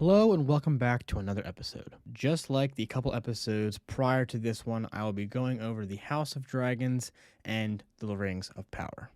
Hello and welcome back to another episode. Just like the couple episodes prior to this one, I will be going over the House of Dragons and the Rings of Power.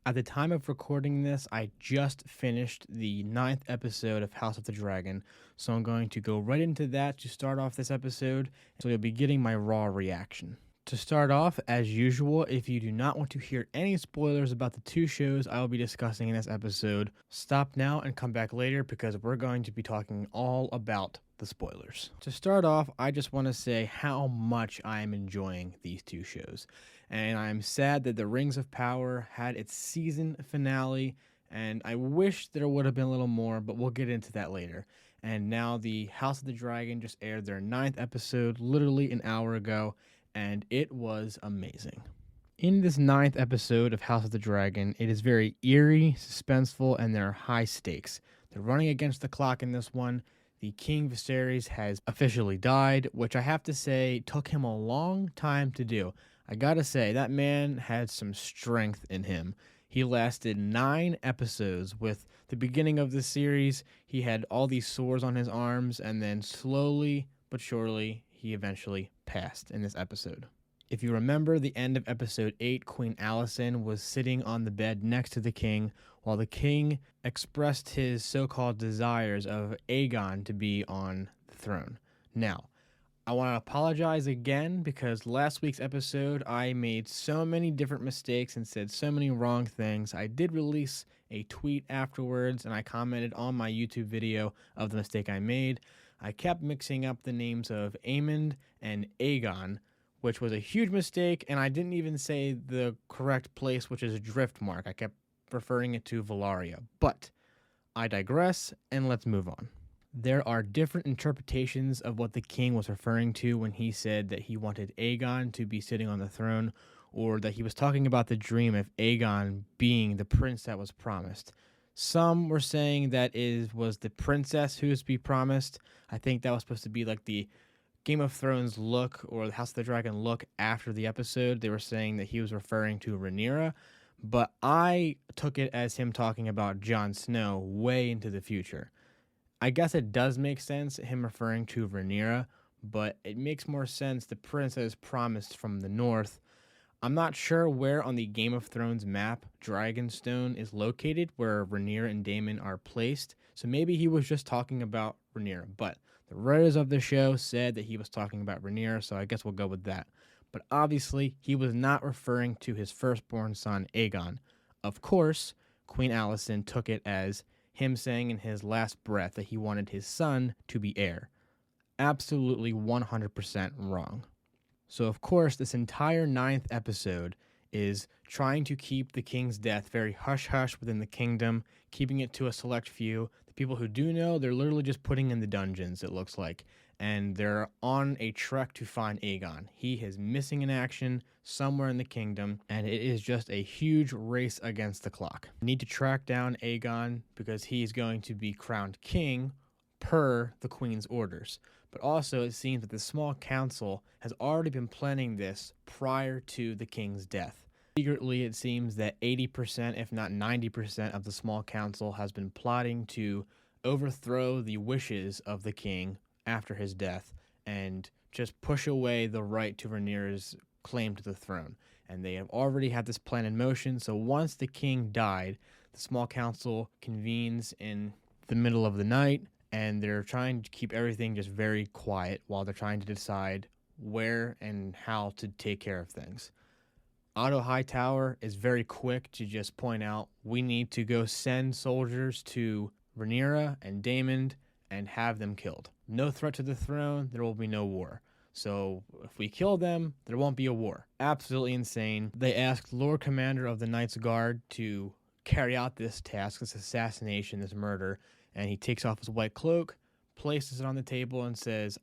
At the time of recording this, I just finished the 9th episode of House of the Dragon, so I'm going to go right into that to start off this episode, so you'll be getting my raw reaction. To start off, as usual, if you do not want to hear any spoilers about the two shows I will be discussing in this episode, stop now and come back later because we're going to be talking all about the spoilers. To start off, I just want to say how much I am enjoying these two shows, and I'm sad that the Rings of Power had its season finale, and I wish there would have been a little more, but we'll get into that later. And now the House of the Dragon just aired their 9th episode literally an hour ago, and it was amazing. In this 9th episode of House of the Dragon, it is very eerie, suspenseful, and there are high stakes. They're running against the clock in this one. The King Viserys has officially died, which I have to say took him a long time to do. I gotta say, that man had some strength in him. He lasted 9 episodes. With the beginning of the series, he had all these sores on his arms, and then slowly but surely, he eventually passed in this episode. If you remember the end of episode 8, Queen Alicent was sitting on the bed next to the king while the king expressed his so-called desires of Aegon to be on the throne. Now, I want to apologize again because last week's episode I made so many different mistakes and said so many wrong things. I did release a tweet afterwards and I commented on my YouTube video of the mistake I made. I kept mixing up the names of Aemond and Aegon, which was a huge mistake, and I didn't even say the correct place, which is Driftmark. I kept referring it to Valyria. But I digress, and let's move on. There are different interpretations of what the king was referring to when he said that he wanted Aegon to be sitting on the throne, or that he was talking about the dream of Aegon being the prince that was promised. Some were saying that it was the princess who was to be promised. I think that was supposed to be like the Game of Thrones look or the House of the Dragon look after the episode. They were saying that he was referring to Rhaenyra, but I took it as him talking about Jon Snow way into the future. I guess it does make sense, him referring to Rhaenyra, but it makes more sense the princess promised from the north. I'm not sure where on the Game of Thrones map Dragonstone is located, where Rhaenyra and Daemon are placed, so maybe he was just talking about Rhaenyra, but the writers of the show said that he was talking about Rhaenyra, so I guess we'll go with that. But obviously, he was not referring to his firstborn son, Aegon. Of course, Queen Alicent took it as him saying in his last breath that he wanted his son to be heir. Absolutely 100% wrong. So, of course, this entire 9th episode is trying to keep the king's death very hush-hush within the kingdom, keeping it to a select few. The people who do know, they're literally just putting in the dungeons, it looks like. And they're on a trek to find Aegon. He is missing in action somewhere in the kingdom, and it is just a huge race against the clock. We need to track down Aegon because he's going to be crowned king per the queen's orders. But also, it seems that the small council has already been planning this prior to the king's death. Secretly, it seems that 80%, if not 90% of the small council has been plotting to overthrow the wishes of the king after his death and just push away the right to Rhaenyra's claim to the throne. And they have already had this plan in motion, so once the king died, the small council convenes in the middle of the night, and they're trying to keep everything just very quiet while they're trying to decide where and how to take care of things. Otto Hightower is very quick to just point out, we need to go send soldiers to Rhaenyra and Daemon and have them killed. No threat to the throne, there will be no war. So if we kill them, there won't be a war. Absolutely insane. They asked Lord Commander of the Knights Guard to carry out this task, this assassination, this murder, and he takes off his white cloak, places it on the table, and says,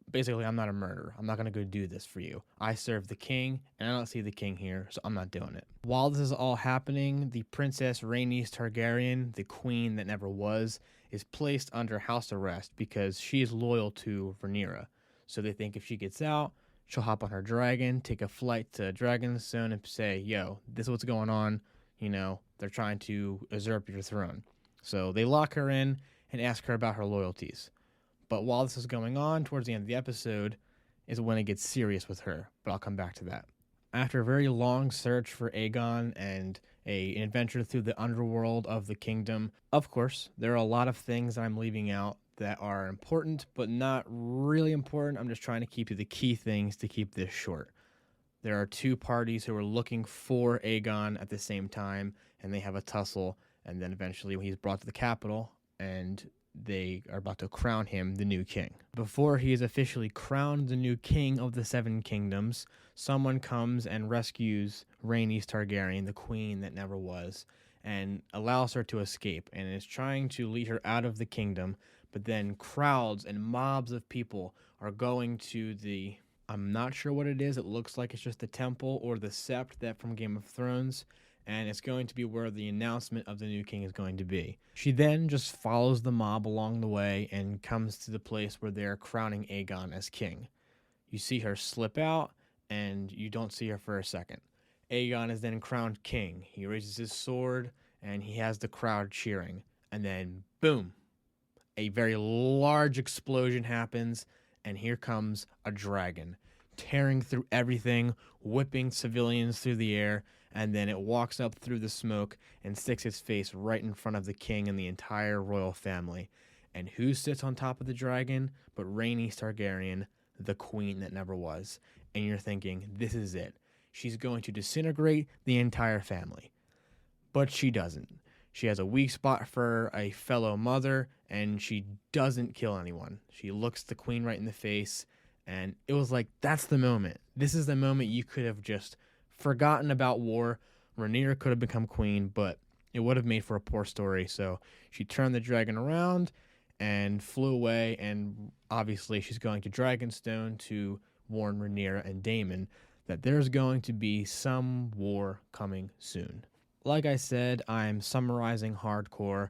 basically, I'm not a murderer. I'm not going to go do this for you. I serve the king, and I don't see the king here, so I'm not doing it. While this is all happening, the Princess Rhaenys Targaryen, the queen that never was, is placed under house arrest because she is loyal to Rhaenyra. So they think if she gets out, she'll hop on her dragon, take a flight to Dragonstone, and say, yo, this is what's going on. You know, they're trying to usurp your throne. So they lock her in and ask her about her loyalties. But while this is going on, towards the end of the episode, is when it gets serious with her. But I'll come back to that. After a very long search for Aegon and an adventure through the underworld of the kingdom, of course, there are a lot of things that I'm leaving out that are important, but not really important. I'm just trying to keep you the key things to keep this short. There are two parties who are looking for Aegon at the same time, and they have a tussle, and then eventually he's brought to the capital, and they are about to crown him the new king. Before he is officially crowned the new king of the Seven Kingdoms, someone comes and rescues Rhaenys Targaryen, the queen that never was, and allows her to escape, and is trying to lead her out of the kingdom, but then crowds and mobs of people are going to the... I'm not sure what it is. It looks like it's just the temple or the sept that from Game of Thrones, and it's going to be where the announcement of the new king is going to be. She then just follows the mob along the way and comes to the place where they're crowning Aegon as king. You see her slip out, and you don't see her for a second. Aegon is then crowned king. He raises his sword, and he has the crowd cheering. And then, boom, a very large explosion happens, and here comes a dragon, tearing through everything, whipping civilians through the air, and then it walks up through the smoke and sticks its face right in front of the king and the entire royal family. And who sits on top of the dragon but Rhaenys Targaryen, the queen that never was? And you're thinking, this is it. She's going to disintegrate the entire family. But she doesn't. She has a weak spot for a fellow mother, and she doesn't kill anyone. She looks the queen right in the face, and it was like, that's the moment. This is the moment you could have just forgotten about war. Rhaenyra could have become queen, but it would have made for a poor story. So she turned the dragon around and flew away, and obviously she's going to Dragonstone to warn Rhaenyra and Daemon that there's going to be some war coming soon. Like I said, I'm summarizing hardcore.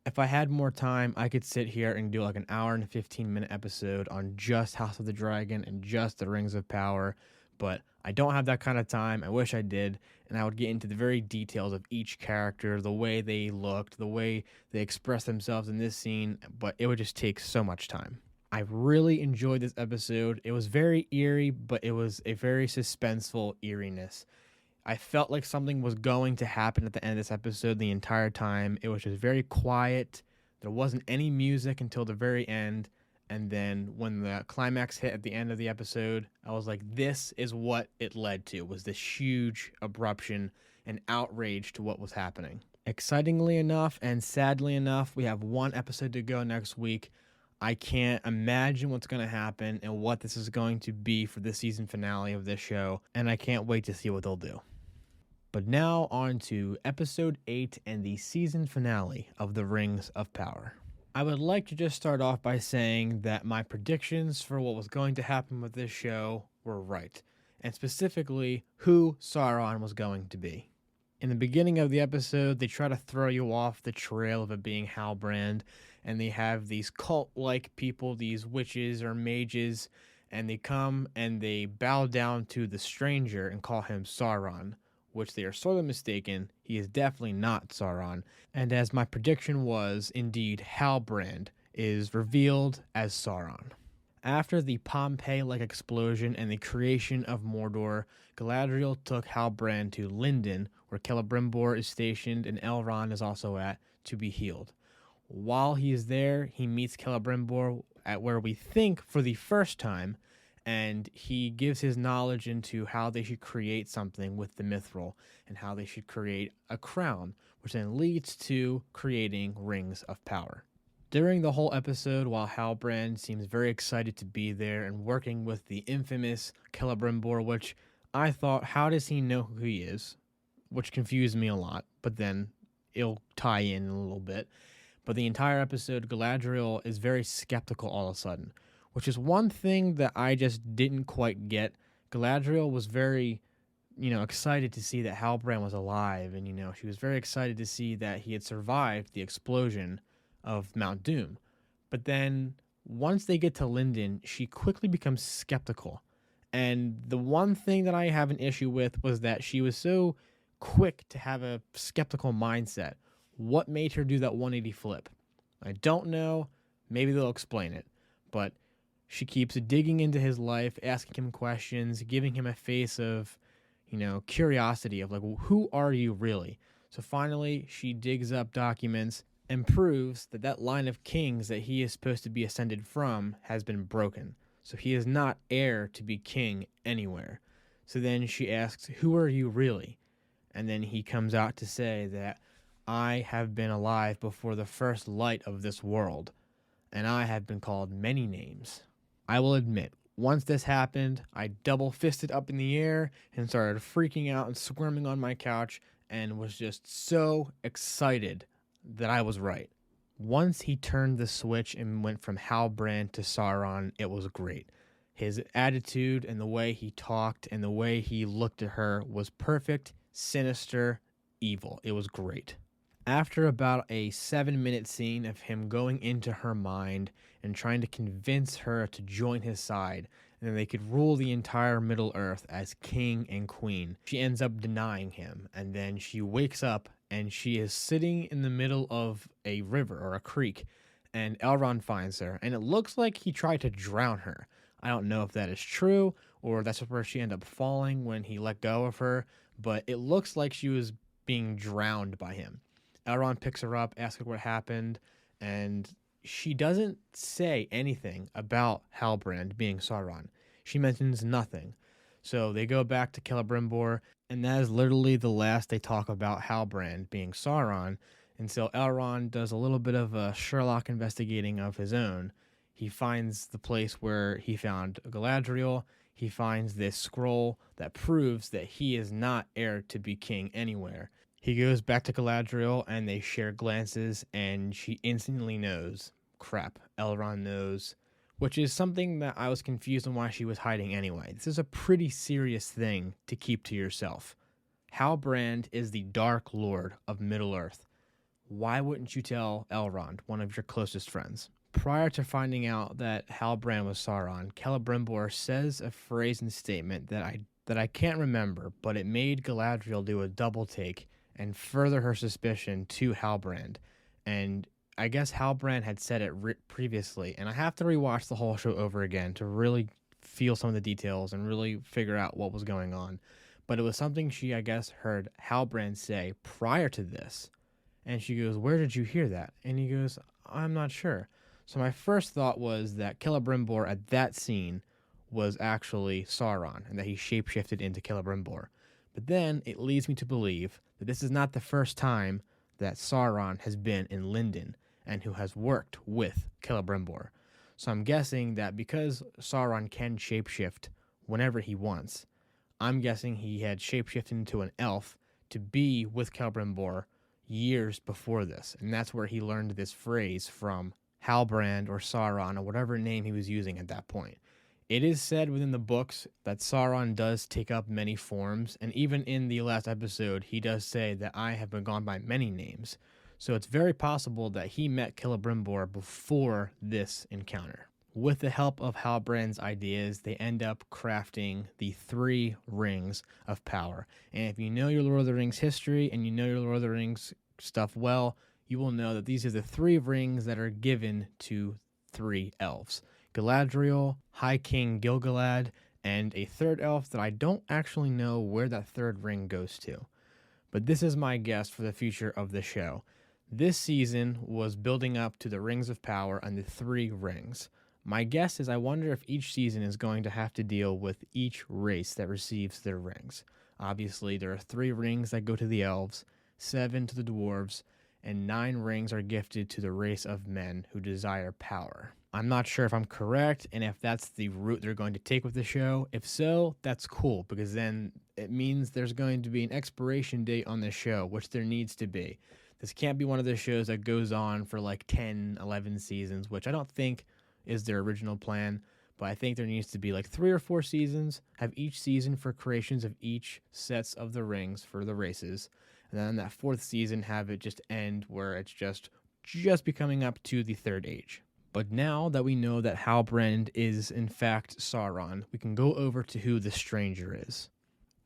If I had more time, I could sit here and do like an hour and 15-minute episode on just House of the Dragon and just the Rings of Power, but I don't have that kind of time. I wish I did, and I would get into the very details of each character, the way they looked, the way they expressed themselves in this scene, but it would just take so much time. I really enjoyed this episode. It was very eerie, but it was a very suspenseful eeriness. I felt like something was going to happen at the end of this episode the entire time. It was just very quiet. There wasn't any music until the very end. And then when the climax hit at the end of the episode, I was like, this is what it led to, was this huge abruption and outrage to what was happening. Excitingly enough and sadly enough, we have one episode to go next week. I can't imagine what's going to happen and what this is going to be for the season finale of this show, and I can't wait to see what they'll do. But now on to episode 8 and the season finale of the Rings of Power. I would like to just start off by saying that my predictions for what was going to happen with this show were right, and specifically who Sauron was going to be. In the beginning of the episode, they try to throw you off the trail of it being Halbrand, and they have these cult-like people, these witches or mages, and they come and they bow down to the stranger and call him Sauron, which they are sorely mistaken. He is definitely not Sauron. And as my prediction was, indeed, Halbrand is revealed as Sauron. After the Pompeii-like explosion and the creation of Mordor, Galadriel took Halbrand to Lindon, where Celebrimbor is stationed and Elrond is also at, to be healed. While he is there, he meets Celebrimbor at where we think for the first time, and he gives his knowledge into how they should create something with the mithril and how they should create a crown, which then leads to creating Rings of Power. During the whole episode, while Halbrand seems very excited to be there and working with the infamous Celebrimbor, which I thought, how does he know who he is? Which confused me a lot, but then it'll tie in a little bit. But the entire episode, Galadriel is very skeptical all of a sudden, which is one thing that I just didn't quite get. Galadriel was very, excited to see that Halbrand was alive, and, she was very excited to see that he had survived the explosion of Mount Doom. But then, once they get to Lindon, she quickly becomes skeptical. And the one thing that I have an issue with was that she was so quick to have a skeptical mindset. What made her do that 180 flip? I don't know. Maybe they'll explain it. but she keeps digging into his life, asking him questions, giving him a face of, curiosity of like, well, who are you really? So finally, she digs up documents and proves that that line of kings that he is supposed to be ascended from has been broken. So he is not heir to be king anywhere. So then she asks, who are you really? And then he comes out to say that I have been alive before the first light of this world, and I have been called many names. I will admit, once this happened, I double fisted up in the air and started freaking out and squirming on my couch and was just so excited that I was right. Once he turned the switch and went from Halbrand to Sauron, it was great. His attitude and the way he talked and the way he looked at her was perfect, sinister, evil. It was great. After about a 7-minute scene of him going into her mind and trying to convince her to join his side, and then they could rule the entire Middle Earth as king and queen, she ends up denying him, and then she wakes up and she is sitting in the middle of a river or a creek, and Elrond finds her, and it looks like he tried to drown her. I don't know if that is true or that's where she ended up falling when he let go of her, but it looks like she was being drowned by him. Elrond picks her up, asks her what happened, and she doesn't say anything about Halbrand being Sauron. She mentions nothing. So they go back to Celebrimbor, and that is literally the last they talk about Halbrand being Sauron until Elrond does a little bit of a Sherlock investigating of his own. He finds the place where he found Galadriel. He finds this scroll that proves that he is not heir to be king anywhere. He goes back to Galadriel, and they share glances, and she instantly knows. Crap, Elrond knows. Which is something that I was confused on why she was hiding anyway. This is a pretty serious thing to keep to yourself. Halbrand is the Dark Lord of Middle-earth. Why wouldn't you tell Elrond, one of your closest friends? Prior to finding out that Halbrand was Sauron, Celebrimbor says a phrase and statement that I can't remember, but it made Galadriel do a double take and further her suspicion to Halbrand. And I guess Halbrand had said it previously, and I have to rewatch the whole show over again to really feel some of the details and really figure out what was going on. But it was something she, I guess, heard Halbrand say prior to this. And she goes, where did you hear that? And he goes, I'm not sure. So my first thought was that Celebrimbor at that scene was actually Sauron and that he shapeshifted into Celebrimbor. But then it leads me to believe that this is not the first time that Sauron has been in Lindon and who has worked with Celebrimbor. So I'm guessing that because Sauron can shapeshift whenever he wants, I'm guessing he had shapeshifted into an elf to be with Celebrimbor years before this. And that's where he learned this phrase from Halbrand or Sauron or whatever name he was using at that point. It is said within the books that Sauron does take up many forms, and even in the last episode, he does say that I have been gone by many names. So it's very possible that he met Celebrimbor before this encounter. With the help of Halbrand's ideas, they end up crafting the 3 rings of power. And if you know your Lord of the Rings history and you know your Lord of the Rings stuff well, you will know that these are the 3 rings that are given to 3 elves. Galadriel, High King Gilgalad, and a 3rd elf that I don't actually know where that 3rd ring goes to. But this is my guess for the future of the show. This season was building up to the Rings of Power and the 3 rings. My guess is I wonder if each season is going to have to deal with each race that receives their rings. Obviously, there are 3 rings that go to the elves, 7 to the dwarves, and 9 rings are gifted to the race of men who desire power. I'm not sure if I'm correct and if that's the route they're going to take with the show. If so, that's cool because then it means there's going to be an expiration date on the show, which there needs to be. This can't be one of those shows that goes on for like 10, 11 seasons, which I don't think is their original plan. But I think there needs to be like 3 or 4 seasons, have each season for creations of each sets of the rings for the races. And then that 4th season have it just end where it's just becoming up to the 3rd age. But now that we know that Halbrand is in fact Sauron, we can go over to who the stranger is.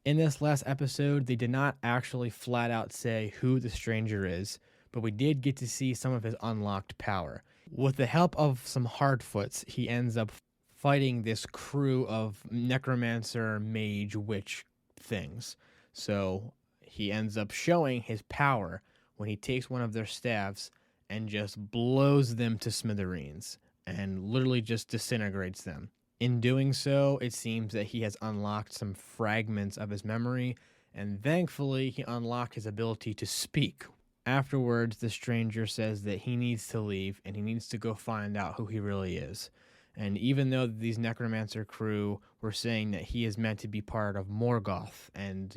In this last episode, they did not actually flat out say who the stranger is, but we did get to see some of his unlocked power. With the help of some Hardfoots, he ends up fighting this crew of necromancer, mage, witch things. So he ends up showing his power when he takes one of their staffs and just blows them to smithereens and literally just disintegrates them. In doing so, it seems that he has unlocked some fragments of his memory, and thankfully, he unlocked his ability to speak. Afterwards, the stranger says that he needs to leave and he needs to go find out who he really is. And even though these necromancer crew were saying that he is meant to be part of Morgoth and,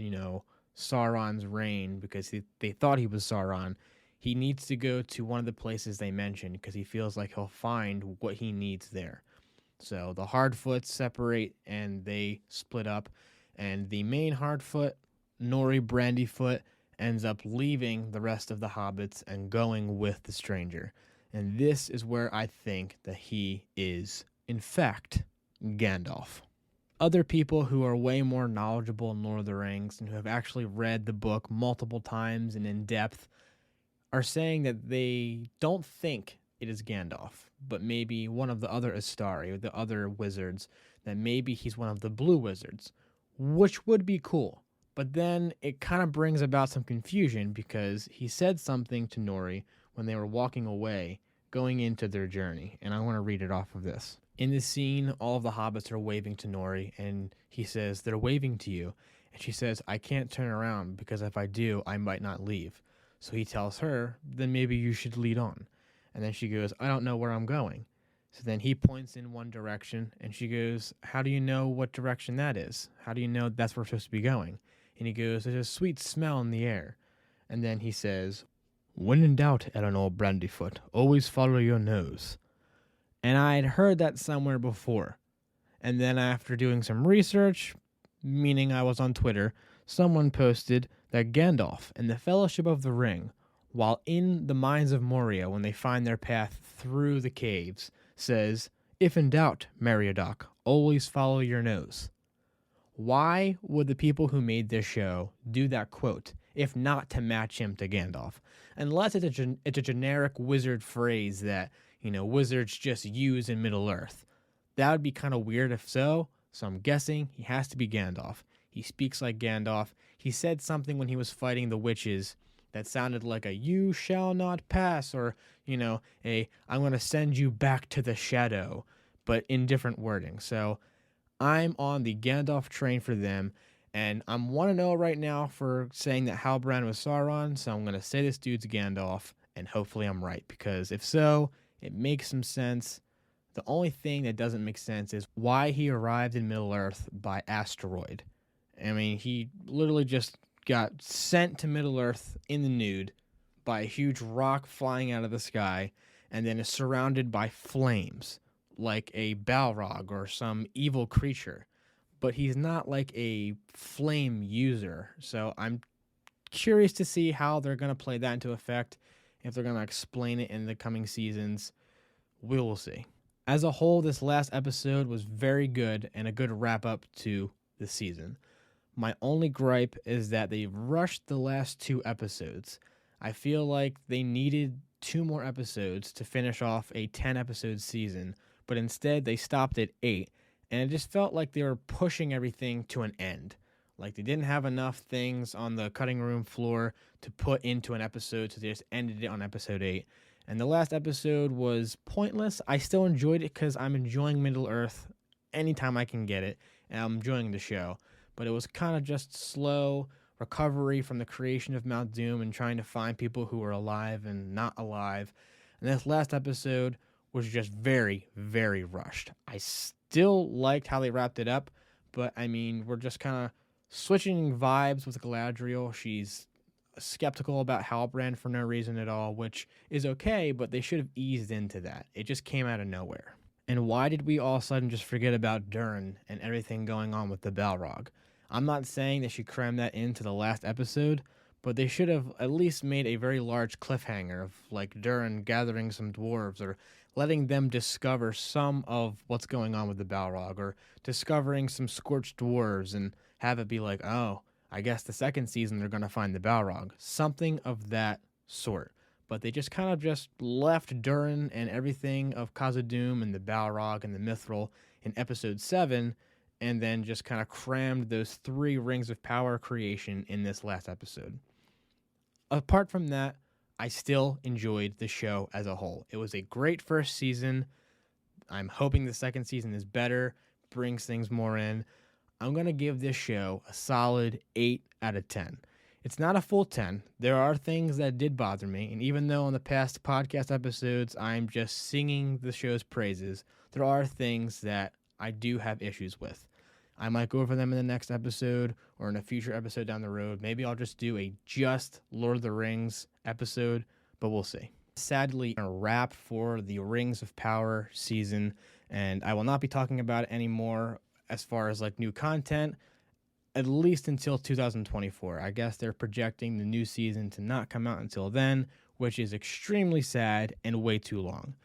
Sauron's reign because they thought he was Sauron, he needs to go to one of the places they mentioned because he feels like he'll find what he needs there. So the Hardfoots separate and they split up, and the main Hardfoot, Nori Brandyfoot, ends up leaving the rest of the hobbits and going with the stranger. And this is where I think that he is, in fact, Gandalf. Other people who are way more knowledgeable in Lord of the Rings and who have actually read the book multiple times and in depth are saying that they don't think it is Gandalf, but maybe one of the other Astari, or the other wizards, that maybe he's one of the blue wizards, which would be cool. But then it kind of brings about some confusion because he said something to Nori when they were walking away, going into their journey, and I want to read it off of this. In this scene, all of the hobbits are waving to Nori, and he says, "They're waving to you." And she says, "I can't turn around because if I do, I might not leave." So he tells her, "Then maybe you should lead on." And then she goes, "I don't know where I'm going." So then he points in one direction, and she goes, "How do you know what direction that is? How do you know that's where we're supposed to be going?" And he goes, "There's a sweet smell in the air." And then he says, "When in doubt, Eleanor Brandyfoot, always follow your nose." And I had heard that somewhere before. And then after doing some research, meaning I was on Twitter, someone posted that Gandalf in the Fellowship of the Ring, while in the Mines of Moria when they find their path through the caves, says, "If in doubt, Meriadoc, always follow your nose." Why would the people who made this show do that quote, if not to match him to Gandalf? Unless it's a generic wizard phrase that, wizards just use in Middle-earth. That would be kind of weird if so I'm guessing he has to be Gandalf. He speaks like Gandalf. He said something when he was fighting the witches that sounded like a "you shall not pass" or, a "I'm going to send you back to the shadow," but in different wording. So I'm on the Gandalf train for them, and I'm 1-0 right now for saying that Halbrand was Sauron, so I'm going to say this dude's Gandalf, and hopefully I'm right, because if so, it makes some sense. The only thing that doesn't make sense is why he arrived in Middle-earth by asteroid. I mean, he literally just got sent to Middle-earth in the nude by a huge rock flying out of the sky, and then is surrounded by flames, like a Balrog or some evil creature. But he's not like a flame user, so I'm curious to see how they're going to play that into effect, if they're going to explain it in the coming seasons. We will see. As a whole, this last episode was very good and a good wrap-up to the season. My only gripe is that they rushed the last 2 episodes. I feel like they needed 2 more episodes to finish off a 10-episode season, but instead they stopped at 8, and it just felt like they were pushing everything to an end. Like they didn't have enough things on the cutting room floor to put into an episode, so they just ended it on episode 8. And the last episode was pointless. I still enjoyed it because I'm enjoying Middle-earth anytime I can get it, and I'm enjoying the show. But it was kind of just slow recovery from the creation of Mount Doom and trying to find people who were alive and not alive. And this last episode was just very, very rushed. I still liked how they wrapped it up, but I mean, we're just kind of switching vibes with Galadriel. She's skeptical about Halbrand for no reason at all, which is okay, but they should have eased into that. It just came out of nowhere. And why did we all of a sudden just forget about Durin and everything going on with the Balrog? I'm not saying they should cram that into the last episode, but they should have at least made a very large cliffhanger of like Durin gathering some dwarves or letting them discover some of what's going on with the Balrog or discovering some scorched dwarves and have it be like, oh, I guess the second season they're going to find the Balrog. Something of that sort. but they just kind of just left Durin and everything of Khazad-dûm and the Balrog and the Mithril in episode 7, and then just kind of crammed those 3 Rings of Power creation in this last episode. Apart from that, I still enjoyed the show as a whole. It was a great first season. I'm hoping the second season is better, brings things more in. I'm going to give this show a solid 8 out of 10. It's not a full 10. There are things that did bother me, and even though on the past podcast episodes I'm just singing the show's praises, there are things that I do have issues with. I might go over them in the next episode or in a future episode down the road. Maybe I'll just do a just Lord of the Rings episode, but we'll see. Sadly, a wrap for the Rings of Power season, and I will not be talking about it anymore as far as like new content, at least until 2024. I guess they're projecting the new season to not come out until then, which is extremely sad and way too long.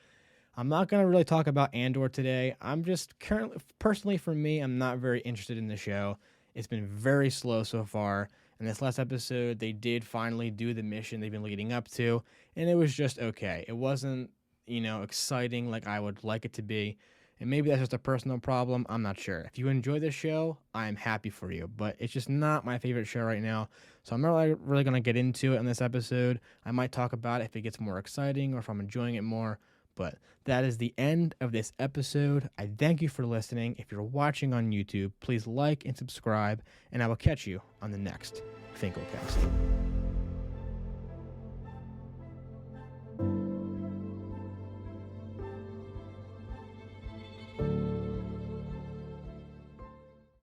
I'm not going to really talk about Andor today. I'm just currently, personally for me, I'm not very interested in the show. It's been very slow so far. In this last episode, they did finally do the mission they've been leading up to, and it was just okay. It wasn't, exciting like I would like it to be. And maybe that's just a personal problem. I'm not sure. If you enjoy this show, I'm happy for you. But it's just not my favorite show right now. So I'm not really going to get into it in this episode. I might talk about it if it gets more exciting or if I'm enjoying it more. But that is the end of this episode. I thank you for listening. If you're watching on YouTube, please like and subscribe. And I will catch you on the next Finklecast.